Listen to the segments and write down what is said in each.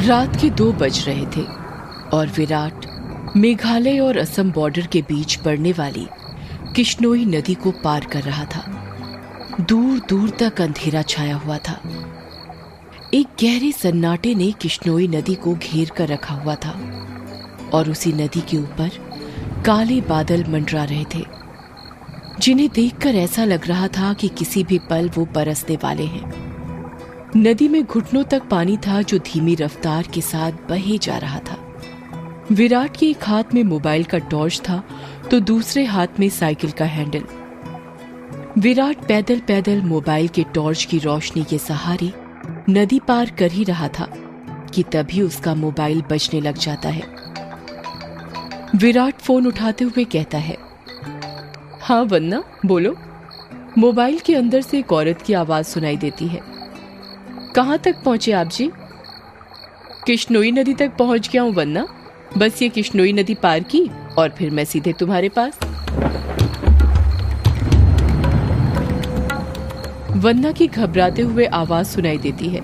रात के 2 बज रहे थे और विराट मेघालय और असम बॉर्डर के बीच पड़ने वाली किश्नोई नदी को पार कर रहा था। दूर दूर तक अंधेरा छाया हुआ था। एक गहरे सन्नाटे ने किश्नोई नदी को घेर कर रखा हुआ था और उसी नदी के ऊपर काले बादल मंडरा रहे थे, जिन्हें देखकर ऐसा लग रहा था कि किसी भी पल वो बरसने वाले हैं। नदी में घुटनों तक पानी था जो धीमी रफ्तार के साथ बहे जा रहा था। विराट के एक हाथ में मोबाइल का टॉर्च था तो दूसरे हाथ में साइकिल का हैंडल। विराट पैदल पैदल मोबाइल के टॉर्च की रोशनी के सहारे नदी पार कर ही रहा था कि तभी उसका मोबाइल बजने लग जाता है। विराट फोन उठाते हुए कहता है, हाँ वन्ना बोलो। मोबाइल के अंदर से एक औरत की आवाज सुनाई देती है। कहाँ तक पहुंचे आप जी? किश्नोई नदी तक पहुंच गया हूं वन्ना, बस ये किश्नोई नदी पार की और फिर मैं सीधे तुम्हारे पास। वन्ना की घबराते हुए आवाज सुनाई देती है।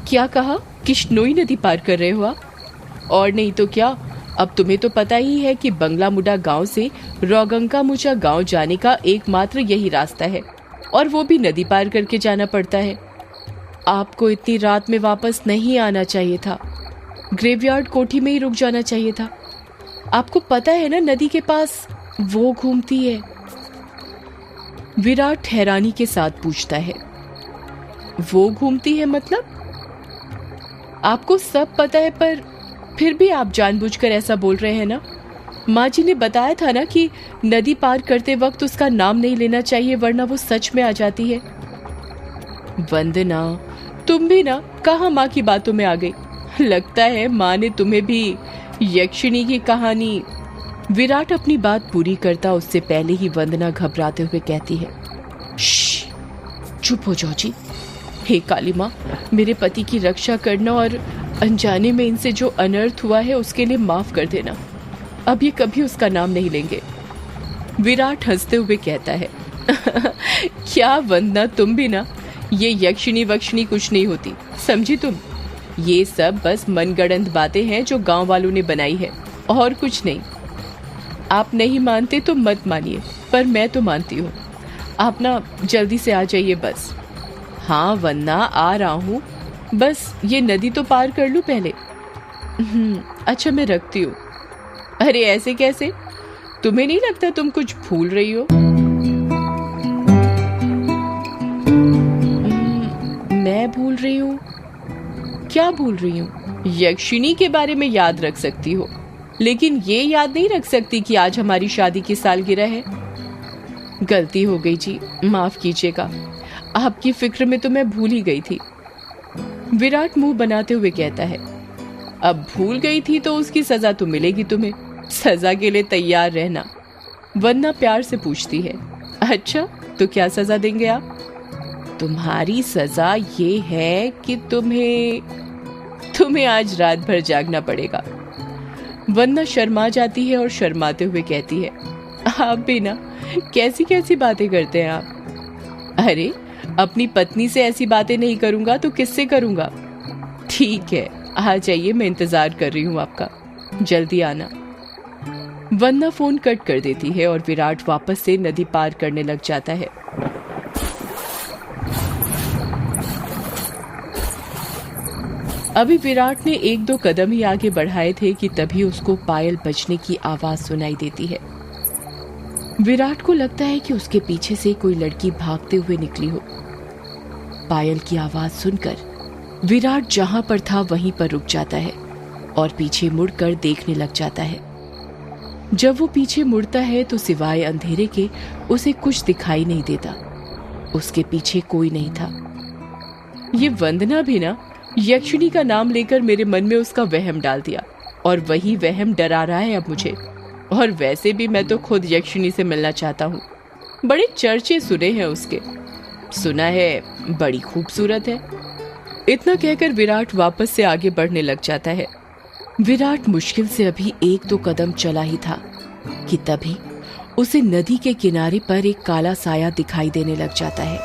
क्या कहा? किश्नोई नदी पार कर रहे हो आप? और नहीं तो क्या, अब तुम्हें तो पता ही है कि बंगला मुडा गांव से रोगंका मुचा गांव जाने का एकमात्र यही रास्ता है और वो भी नदी पार करके जाना पड़ता है। आपको इतनी रात में वापस नहीं आना चाहिए था, ग्रेवयार्ड कोठी में ही रुक जाना चाहिए था। आपको पता है ना नदी के पास वो घूमती है। विराट हैरानी के साथ पूछता है, वो घूमती है मतलब? आपको सब पता है पर फिर भी आप जानबूझकर ऐसा बोल रहे हैं ना। माँ जी ने बताया था ना कि नदी पार करते वक्त उसका नाम नहीं लेना चाहिए वरना वो सच में आ जाती है। वंदना, तुम भी ना कहाँ माँ की बातों में आ गई। लगता है माँ ने तुम्हें भी यक्षिणी की कहानी। विराट अपनी बात पूरी करता उससे पहले ही वंदना घबराते हुए कहती है, चुप हो जाओ जी। हे काली माँ, मेरे पति की रक्षा करना और अनजाने में इनसे जो अनर्थ हुआ है उसके लिए माफ कर देना। अब ये कभी उसका नाम नहीं लेंगे। विराट हंसते हुए कहता है, क्या वंदना, तुम भी ना, ये यक्षिणी वक्षिणी कुछ नहीं होती, समझी तुम। ये सब बस मनगढ़ंत बातें हैं जो गांव वालों ने बनाई है और कुछ नहीं। आप नहीं मानते तो मत मानिए, पर मैं तो मानती हूँ। आप ना जल्दी से आ जाइए बस। हाँ वंदना, आ रहा हूँ, बस ये नदी तो पार कर लूं पहले। अच्छा मैं रखती हूँ। अरे ऐसे कैसे? तुम्हें नहीं लगता तुम कुछ भूल रही हो? मैं भूल रही हूँ? क्या भूल रही हूँ? यक्षिणी के बारे में याद रख सकती हो, लेकिन ये याद नहीं रख सकती कि आज हमारी शादी की सालगिरह है। गलती हो गई जी, माफ कीजिएगा। आपकी फिक्र में तो मैं भूल ही गई थी। विराट मुंह बनाते हुए कहता है, अब भूल गई थी तो उसकी सजा तो मिलेगी तुम्हें। सजा के लिए तैयार रहना। वंदना प्यार से पूछती है, अच्छा तो क्या सजा देंगे आप? तुम्हारी सजा ये है कि तुम्हें आज रात भर जागना पड़ेगा। वंदना शर्मा जाती है और शर्माते हुए कहती है, आप भी ना कैसी कैसी बातें करते हैं आप। अरे अपनी पत्नी से ऐसी बातें नहीं करूंगा तो किससे करूंगा। ठीक है, आ जाइए, मैं इंतजार कर रही हूँ आपका, जल्दी आना। वंदना फोन कट कर देती है और विराट वापस से नदी पार करने लग जाता है। अभी विराट ने 1-2 कदम ही आगे बढ़ाए थे कि तभी उसको पायल बजने की आवाज सुनाई देती है। विराट को लगता है कि उसके पीछे से कोई लड़की भागते हुए निकली हो। पायल की आवाज सुनकर विराट जहां पर था वहीं पर रुक जाता है और पीछे मुड़कर देखने लग जाता है। जब वो पीछे मुड़ता है तो सिवाय अंधेरे के उसे कुछ दिखाई नहीं देता। उसके पीछे कोई नहीं था। ये वंदना भी ना यक्षिणी का नाम लेकर मेरे मन में उसका वहम डाल दिया और वही वहम डरा रहा है अब मुझे। और वैसे भी मैं तो खुद यक्षिणी से मिलना चाहता हूँ। बड़े चर्चे सुने हैं उसके, सुना है बड़ी खूबसूरत है। इतना कहकर विराट वापस से आगे बढ़ने लग जाता है। विराट मुश्किल से अभी 1-2 कदम चला ही था कि तभी उसे नदी के किनारे पर एक काला साया दिखाई देने लग जाता है।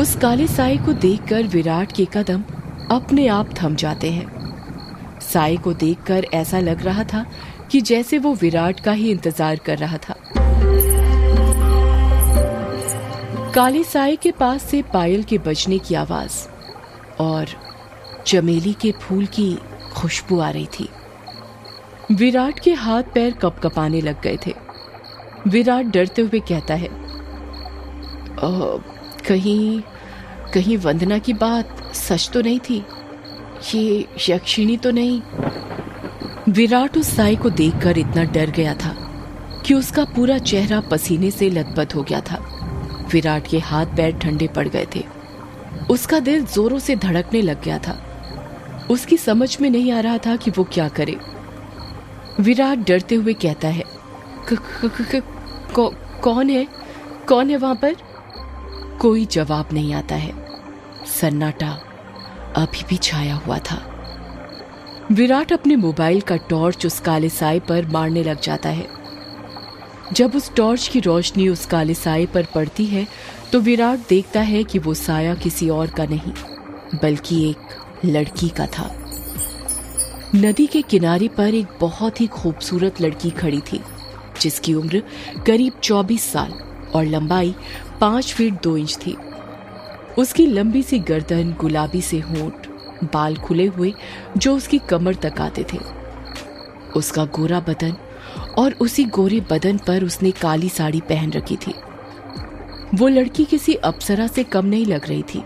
उस काले साए को देखकर विराट के कदम अपने आप थम जाते हैं। साए को देखकर ऐसा लग रहा था कि जैसे वो विराट का ही इंतजार कर रहा था। काले साए के पास से पायल के बजने की आवाज और चमेली के फूल की खुशबू आ रही थी। विराट के हाथ पैर कपकपाने लग गए थे। विराट डरते हुए कहता है, कहीं वंदना की बात सच तो नहीं थी? ये यक्षिणी तो नहीं? विराट उस साए को देखकर इतना डर गया था कि उसका पूरा चेहरा पसीने से लथपथ हो गया था। विराट के हाथ पैर ठंडे पड़ गए थे। उसका दिल जोरों से धड़कने लग गया था। उसकी समझ में नहीं आ रहा था कि वो क्या करे। विराट डरते हुए कहता है, कौन है वहां पर? कोई जवाब नहीं आता है। सन्नाटा अभी भी छाया हुआ था। विराट अपने मोबाइल का टॉर्च उस काले साए पर मारने लग जाता है। जब उस टॉर्च की रोशनी उस काले साए पर पड़ती है तो विराट देखता है कि वो साया किसी और का नहीं बल्कि एक लड़की का था। नदी के किनारे पर एक बहुत ही खूबसूरत लड़की खड़ी थी जिसकी उम्र करीब 24 साल और लंबाई 5 फीट 2 इंच थी। उसकी लंबी सी गर्दन, गुलाबी से होंठ, बाल खुले हुए जो उसकी कमर तक आते थे, उसका गोरा बदन और उसी गोरे बदन पर उसने काली साड़ी पहन रखी थी। वो लड़की किसी अप्सरा से कम नहीं लग रही थी।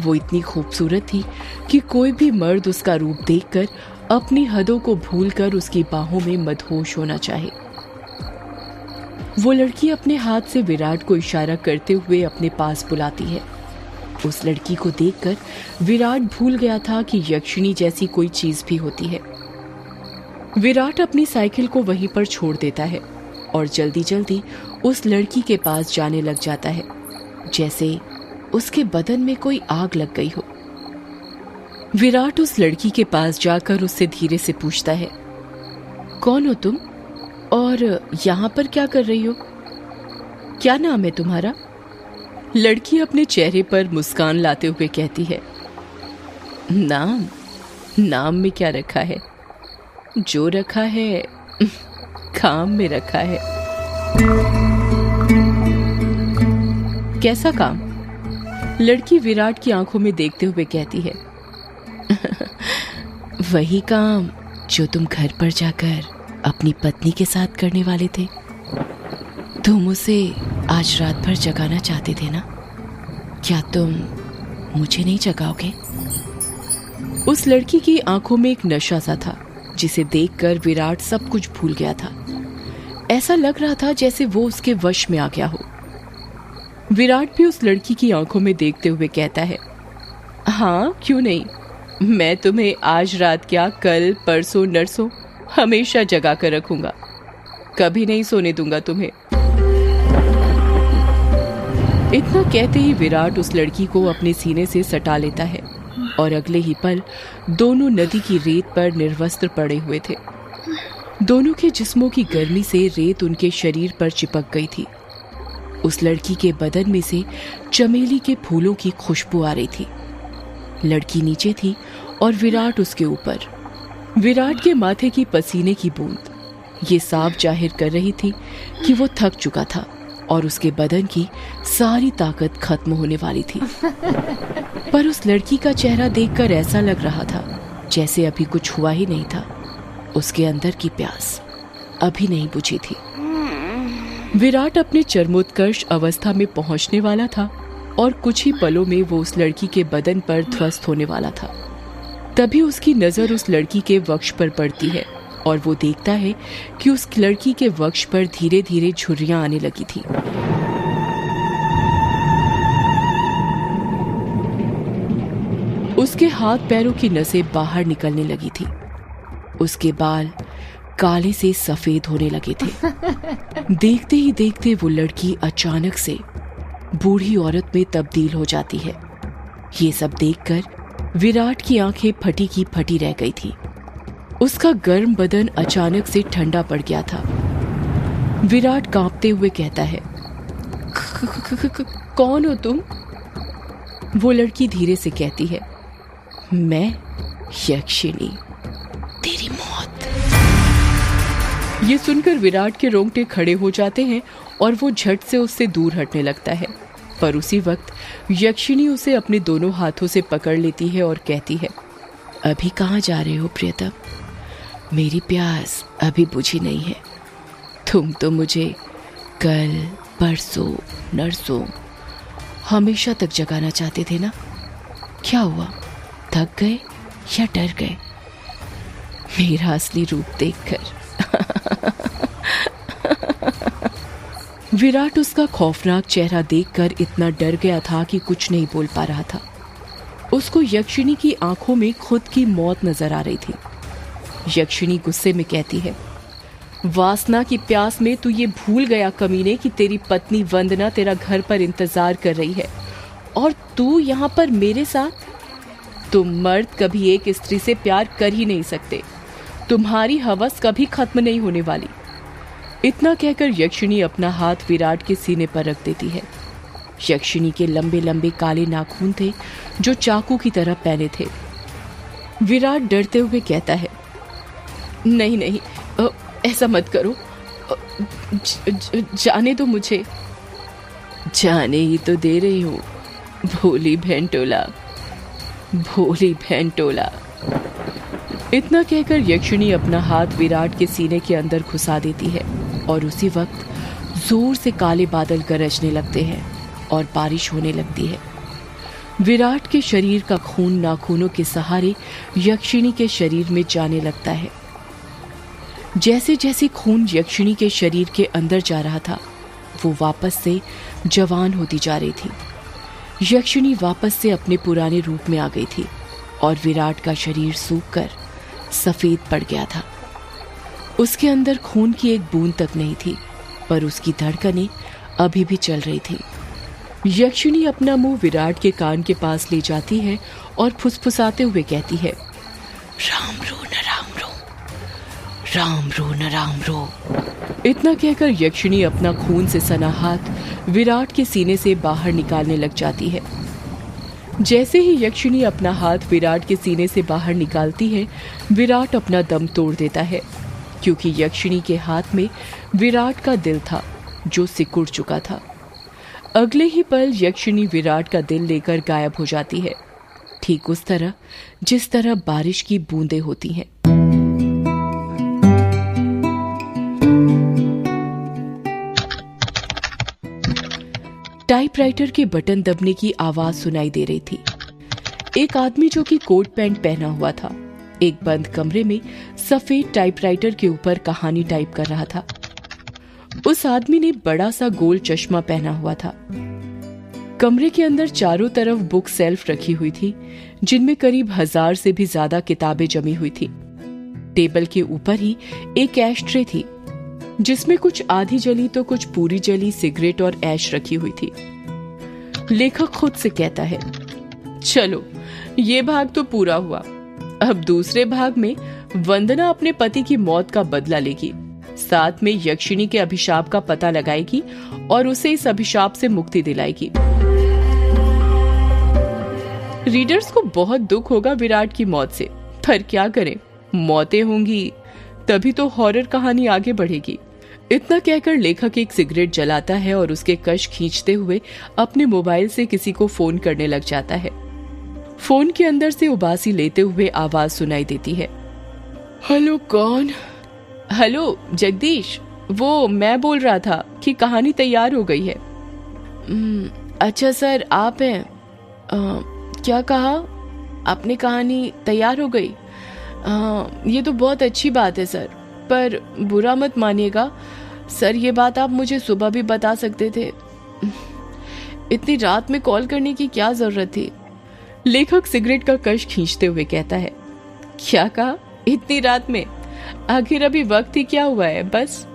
वो इतनी खूबसूरत थी कि कोई भी मर्द उसका रूप देखकर अपनी हदों को भूलकर उसकी बाहों में मदहोश होना चाहे। वो लड़की अपने हाथ से विराट को इशारा करते हुए अपने पास बुलाती है। उस लड़की को देखकर विराट भूल गया था कि यक्षिणी जैसी कोई चीज भी होती है। विराट अपनी साइकिल को वहीं पर छोड़ देता है और जल्दी जल्दी उस लड़की के पास जाने लग जाता है, जैसे उसके बदन में कोई आग लग गई हो। विराट उस लड़की के पास जाकर उससे धीरे से पूछता है, कौन हो तुम और यहाँ पर क्या कर रही हो? क्या नाम है तुम्हारा? लड़की अपने चेहरे पर मुस्कान लाते हुए कहती है, नाम में क्या रखा है? जो रखा है काम में रखा है। कैसा काम? लड़की विराट की आंखों में देखते हुए कहती है, वही काम जो तुम घर पर जाकर अपनी पत्नी के साथ करने वाले थे। तुम उसे आज रात भर जगाना चाहते थे ना? क्या तुम मुझे नहीं जगाओगे? उस लड़की की आंखों में एक नशा सा था जिसे देखकर विराट सब कुछ भूल गया था। ऐसा लग रहा था जैसे वो उसके वश में आ गया हो। विराट भी उस लड़की की आंखों में देखते हुए कहता है, हाँ क्यों नहीं, मैं तुम्हें आज रात क्या कल परसों नरसों हमेशा जगा कर रखूंगा, कभी नहीं सोने दूंगा तुम्हें। इतना कहते ही विराट उस लड़की को अपने सीने से सटा लेता है और अगले ही पल दोनों नदी की रेत पर निर्वस्त्र पड़े हुए थे। दोनों के जिस्मों की गर्मी से रेत उनके शरीर पर चिपक गई थी। उस लड़की के बदन में से चमेली के फूलों की खुशबू आ रही थी। लड़की नीचे थी और विराट उसके ऊपर। विराट के माथे की पसीने की बूंद ये साफ जाहिर कर रही थी कि वो थक चुका था और उसके बदन की सारी ताकत खत्म होने वाली थी। पर उस लड़की का चेहरा देखकर ऐसा लग रहा था जैसे अभी कुछ हुआ ही नहीं था। उसके अंदर की प्यास अभी नहीं बुझी थी। विराट अपने चरमोत्कर्ष अवस्था में पहुंचने वाला था और कुछ ही पलों में वो उस लड़की के बदन पर ध्वस्त होने वाला था। तभी उसकी नजर उस लड़की के वक्ष पर पड़ती है और वो देखता है कि उस लड़की के वक्ष पर धीरे धीरे झुर्रियां आने लगी थी। उसके हाथ पैरों की नसें बाहर निकलने लगी थी। उसके बाल काले से सफेद होने लगे थे। देखते ही देखते वो लड़की अचानक से बूढ़ी औरत में तब्दील हो जाती है। ये सब देखकर विराट की आंखें फटी की फटी रह गई थी। उसका गर्म बदन अचानक से ठंडा पड़ गया था। विराट कांपते हुए कहता है, कौन हो तुम? वो लड़की धीरे से कहती है, मैं यक्षिणी, तेरी मौत। ये सुनकर विराट के रोंगटे खड़े हो जाते हैं और वो झट से उससे दूर हटने लगता है। पर उसी वक्त यक्षिणी उसे अपने दोनों हाथों से पकड़ लेती है और कहती है, अभी कहाँ जा रहे हो प्रियतम? मेरी प्यास अभी बुझी नहीं है। तुम तो मुझे कल, परसों, नरसों हमेशा तक जगाना चाहते थे ना? क्या हुआ, थक गए या डर गए मेरा असली रूप देखकर? विराट उसका खौफनाक चेहरा देखकर इतना डर गया था कि कुछ नहीं बोल पा रहा था। उसको यक्षिणी की आंखों में खुद की मौत नजर आ रही थी। यक्षिणी गुस्से में कहती है, वासना की प्यास में तू ये भूल गया कमीने कि तेरी पत्नी वंदना तेरा घर पर इंतजार कर रही है और तू यहाँ पर मेरे साथ? तुम मर्द कभी एक स्त्री से प्यार कर ही नहीं सकते। तुम्हारी हवस कभी खत्म नहीं होने वाली। इतना कहकर यक्षिणी अपना हाथ विराट के सीने पर रख देती है। यक्षिणी के लंबे लंबे काले नाखून थे जो चाकू की तरह पहने थे। विराट डरते हुए कहता है, नहीं नहीं, ऐसा मत करो, जाने दो मुझे। जाने ही तो दे रही हूँ, भोली भेंटोला, भोली भेंटोला। इतना कहकर यक्षिणी अपना हाथ विराट के सीने के अंदर घुसा देती है और उसी वक्त जोर से काले बादल गरजने लगते हैं और बारिश होने लगती है। विराट के शरीर का खून नाखूनों के सहारे यक्षिणी के शरीर में जाने लगता है। जैसे जैसे खून यक्षिणी के शरीर के अंदर जा रहा था, वो वापस से जवान होती जा रही थी। यक्षिणी वापस से अपने पुराने रूप में आ गई थी और विराट का शरीर सूखकर सफेद पड़ गया था। उसके अंदर खून की एक बूंद तक नहीं थी, पर उसकी धड़कनें अभी भी चल रही थी। यक्षिणी अपना मुंह विराट के कान के पास ले जाती है और फुसफुसाते हुए कहती है, राम रो न राम रो, राम रो न राम रो। इतना कहकर यक्षिणी अपना खून से सना हाथ विराट के सीने से बाहर निकालने लग जाती है। जैसे ही यक्षिणी अपना हाथ विराट के सीने से बाहर निकालती है, विराट अपना दम तोड़ देता है, क्योंकि यक्षिणी के हाथ में विराट का दिल था जो सिकुड़ चुका था। अगले ही पल यक्षिणी विराट का दिल लेकर गायब हो जाती है, ठीक उस तरह जिस तरह बारिश की बूंदें होती हैं। टाइपराइटर के बटन दबने की आवाज सुनाई दे रही थी। एक आदमी जो कि कोट पैंट पहना हुआ था, एक बंद कमरे में सफेद टाइपराइटर के ऊपर कहानी टाइप कर रहा था। उस आदमी ने बड़ा सा गोल चश्मा पहना हुआ था। कमरे के अंदर चारों तरफ बुक सेल्फ रखी हुई थी, जिनमें करीब 1000 से भी ज्यादा किताबें जमी हुई थी। टेबल के ऊपर ही एक ऐश ट्रे थी, जिसमें कुछ आधी जली तो कुछ पूरी जली सिगरेट और ऐश रखी हुई थी। लेखक खुद से कहता है, चलो ये भाग तो पूरा हुआ, अब दूसरे भाग में वंदना अपने पति की मौत का बदला लेगी, साथ में यक्षिणी के अभिशाप का पता लगाएगी और उसे इस अभिशाप से मुक्ति दिलाएगी। रीडर्स को बहुत दुख होगा विराट की मौत से, पर क्या करें, मौतें होंगी तभी तो हॉरर कहानी आगे बढ़ेगी। इतना कहकर लेखक एक सिगरेट जलाता है और उसके कश खींचते हुए अपने मोबाइल से किसी को फोन करने लग जाता है। फोन के अंदर से उबासी लेते हुए आवाज सुनाई देती है, हेलो कौन? हेलो जगदीश, वो मैं बोल रहा था कि कहानी तैयार हो गई है। अच्छा सर, आप हैं? क्या कहा आपने? कहानी तैयार हो गई? ये तो बहुत अच्छी बात है सर, पर बुरा मत मानिएगा सर, ये बात आप मुझे सुबह भी बता सकते थे। इतनी रात में कॉल करने की क्या जरूरत थी? लेखक सिगरेट का कश खींचते हुए कहता है, क्या कहा इतनी रात में? आखिर अभी वक्त ही क्या हुआ है? बस।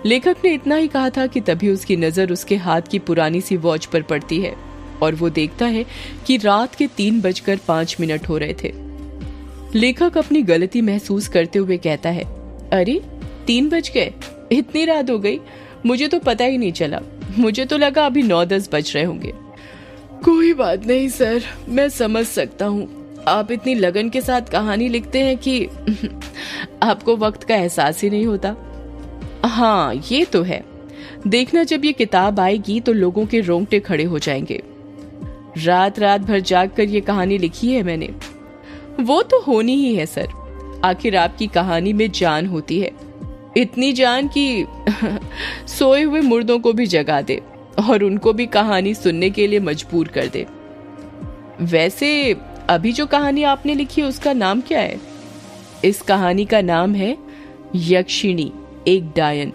लेखक ने इतना ही कहा था कि तभी उसकी नजर उसके हाथ की पुरानी सी वॉच पर पड़ती है और वो देखता है कि रात के 3:05 हो रहे थे। लेखक अपनी गलती महसूस करते हुए कहता है, अरे 3 बज गए, इतनी रात हो गई, मुझे तो पता ही नहीं चला, मुझे तो लगा अभी 9-10 बज रहे होंगे। कोई बात नहीं सर, मैं समझ सकता हूँ। आप इतनी लगन के साथ कहानी लिखते हैं कि आपको वक्त का एहसास ही नहीं होता। हाँ, ये तो है। देखना, जब ये किताब आएगी तो लोगों के रोंगटे खड़े हो जाएंगे। रात रात भर जाग कर ये कहानी लिखी है मैंने। वो तो होनी ही है सर, आखिर आपकी कहानी में जान होती है, इतनी जान कि सोए हुए मुर्दों को भी जगा दे और उनको भी कहानी सुनने के लिए मजबूर कर दे। वैसे अभी जो कहानी आपने लिखी है उसका नाम क्या है? इस कहानी का नाम है यक्षिणी, एक डायन।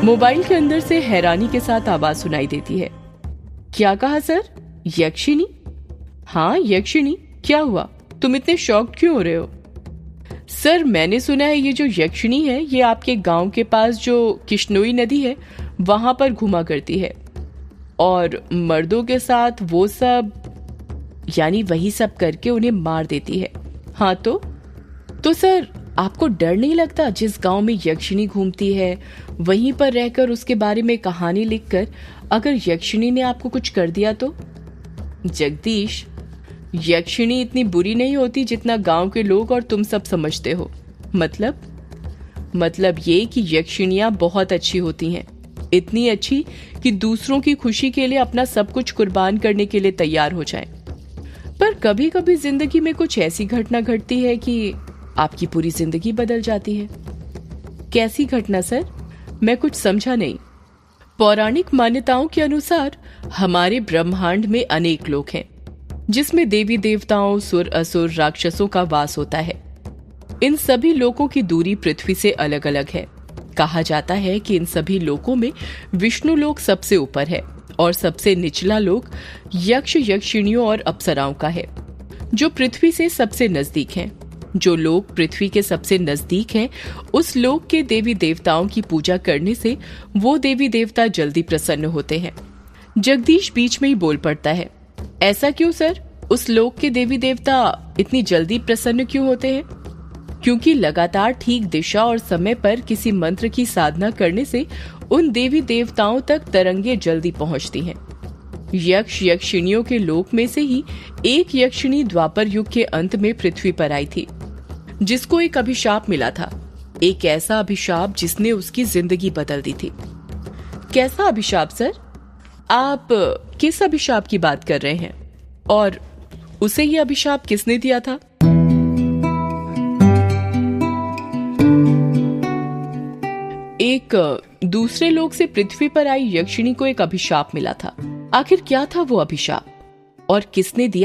मोबाइल के अंदर से हैरानी के साथ आवाज सुनाई देती है। क्या कहा सर? यक्षिणी? हाँ, यक्षिणी। क्या हुआ, तुम इतने शॉक्ड क्यों हो रहे हो? सर, मैंने सुना है ये जो यक्षिणी है ये आपके गांव के पास जो किश्नोई नदी है वहां पर घुमा करती है और मर्दों के साथ वो सब, यानी वही सब करके उन्हें मार देती है। हाँ तो सर, आपको डर नहीं लगता जिस गांव में यक्षिणी घूमती है वहीं पर रहकर उसके बारे में कहानी लिखकर अगर यक्षिणी ने आपको कुछ कर दिया तो? जगदीश, यक्षिणी इतनी बुरी नहीं होती जितना गांव के लोग और तुम सब समझते हो। मतलब ये कि यक्षिणियां बहुत अच्छी होती हैं, इतनी अच्छी कि दूसरों की खुशी के लिए अपना सब कुछ कुर्बान करने के लिए तैयार हो जाएं। पर कभी कभी जिंदगी में कुछ ऐसी घटना घटती है कि आपकी पूरी जिंदगी बदल जाती है। कैसी घटना सर? मैं कुछ समझा नहीं। पौराणिक मान्यताओं के अनुसार हमारे ब्रह्मांड में अनेक लोक हैं जिसमें देवी देवताओं, सुर असुर, राक्षसों का वास होता है। इन सभी लोकों की दूरी पृथ्वी से अलग अलग है। कहा जाता है कि इन सभी लोकों में विष्णु लोक सबसे ऊपर है और सबसे निचला लोक यक्ष, यक्षिणियों और अप्सराओं का है जो पृथ्वी से सबसे नजदीक हैं। जो लोग पृथ्वी के सबसे नजदीक हैं उस लोक के देवी देवताओं की पूजा करने से वो देवी देवता जल्दी प्रसन्न होते हैं। जगदीश बीच में ही बोल पड़ता है। ऐसा क्यों सर? उस लोक के देवी देवता इतनी जल्दी प्रसन्न क्यों होते हैं? क्योंकि लगातार ठीक दिशा और समय पर किसी मंत्र की साधना करने से उन देवी देवताओं तक तरंगे जल्दी पहुंचती हैं। यक्ष, यक्षिणियों के लोक में से ही एक यक्षिणी द्वापर युग के अंत में पृथ्वी पर आई थी जिसको एक अभिशाप मिला था। एक ऐसा अभिशाप जिसने उसकी जिंदगी बदल दी थी। कैसा अभिशाप सर? आप किस अभिशाप की बात कर रहे हैं और उसे ये अभिशाप किसने दिया था? एक दूसरे लोक से पृथ्वी पर आई यक्षिणी को एक अभिशाप मिला था। आखिर क्या था वो अभिशाप और किसने दिया?